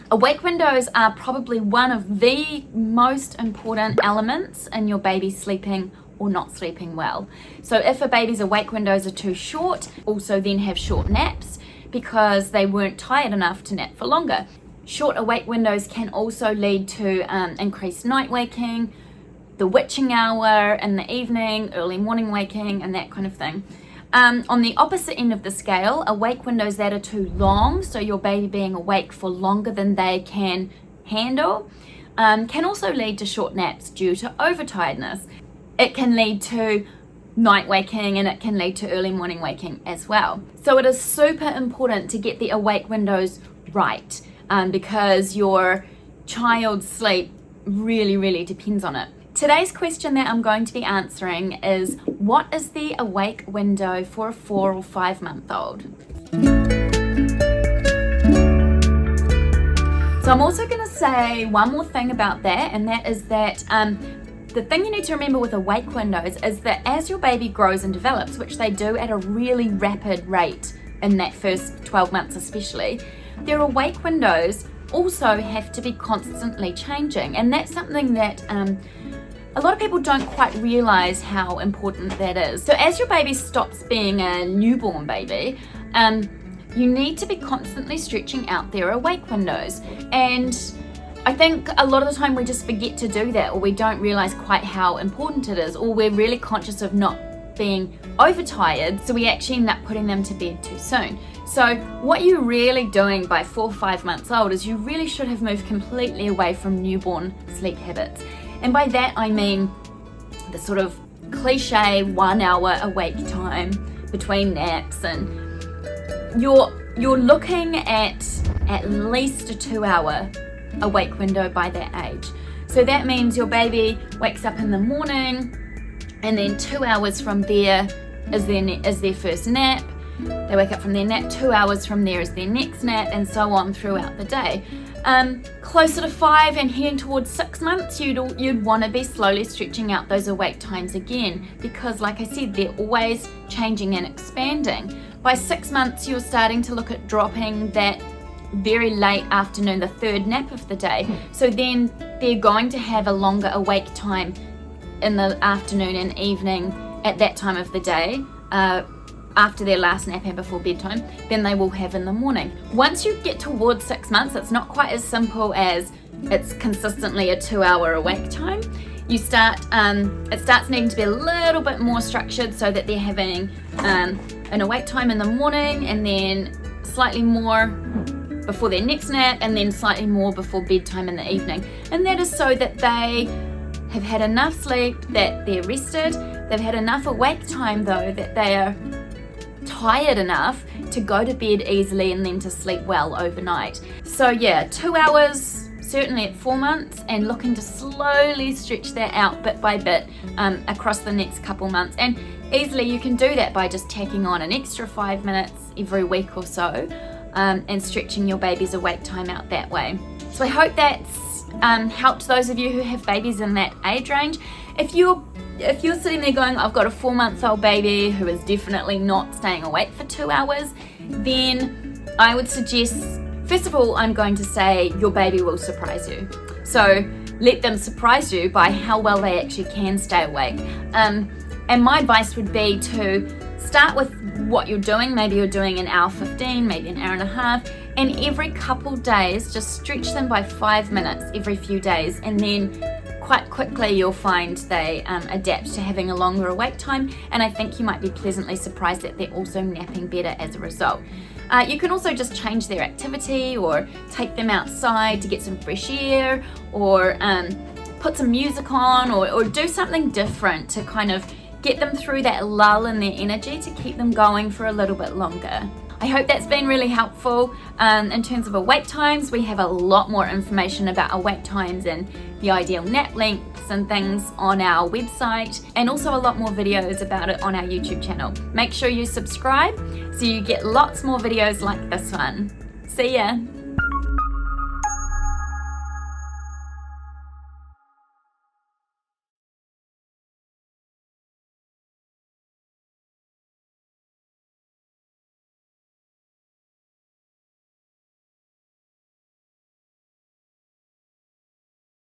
Awake windows are probably one of the most important elements in your baby sleeping or not sleeping well. So if a baby's awake windows are too short, also then have short naps because they weren't tired enough to nap for longer. Short awake windows can also lead to increased night waking, the witching hour in the evening, early morning waking, and that kind of thing. On the opposite end of the scale, awake windows that are too long, so your baby being awake for longer than they can handle, can also lead to short naps due to overtiredness. It can lead to night waking and it can lead to early morning waking as well. So it is super important to get the awake windows right, because your child's sleep really depends on it. Today's question that I'm going to be answering is, what is the awake window for a 4 or 5 month old? So I'm also going to say one more thing about that, and that is that the thing you need to remember with awake windows is that as your baby grows and develops, which they do at a really rapid rate in that first 12 months especially, their awake windows also have to be constantly changing, and that's something that a lot of people don't quite realize how important that is. So as your baby stops being a newborn baby, you need to be constantly stretching out their awake windows. And I think a lot of the time we just forget to do that, or we don't realize quite how important it is, or we're really conscious of not being overtired, so we actually end up putting them to bed too soon. So what you're really doing by 4 or 5 months old is you really should have moved completely away from newborn sleep habits. And by that I mean the sort of cliche 1 hour awake time between naps, and you're looking at least a 2 hour awake window by that age. So that means your baby wakes up in the morning, and then 2 hours from there is their first nap. They wake up from their nap, 2 hours from there is their next nap, and so on throughout the day. Closer to 5 and heading towards 6 months, you'd want to be slowly stretching out those awake times again, because like I said, they're always changing and expanding. By 6 months, you're starting to look at dropping that very late afternoon, the third nap of the day. So then they're going to have a longer awake time in the afternoon and evening at that time of the day, after their last nap and before bedtime, than they will have in the morning. Once you get towards 6 months, it's not quite as simple as it's consistently a 2 hour awake time. It starts needing to be a little bit more structured, so that they're having an awake time in the morning, and then slightly more before their next nap, and then slightly more before bedtime in the evening. And that is so that they have had enough sleep, that they're rested, they've had enough awake time though, that they are tired enough to go to bed easily and then to sleep well overnight. So yeah, 2 hours certainly at 4 months, and looking to slowly stretch that out bit by bit across the next couple months. And easily you can do that by just tacking on an extra 5 minutes every week or so, and stretching your baby's awake time out that way. So I hope that's helped those of you who have babies in that age range. If you're sitting there going, I've got a 4 month old baby who is definitely not staying awake for 2 hours, then I would suggest, first of all, I'm going to say your baby will surprise you. So let them surprise you by how well they actually can stay awake. And my advice would be to start with what you're doing. Maybe you're doing an hour 15, maybe an hour and a half, and every couple days just stretch them by 5 minutes every few days, and then quite quickly you'll find they adapt to having a longer awake time, and I think you might be pleasantly surprised that they're also napping better as a result. You can also just change their activity, or take them outside to get some fresh air, or put some music on, or do something different to kind of get them through that lull in their energy, to keep them going for a little bit longer. I hope that's been really helpful. In terms of awake times, we have a lot more information about awake times and the ideal nap lengths and things on our website, and also a lot more videos about it on our YouTube channel. Make sure you subscribe so you get lots more videos like this one. See ya!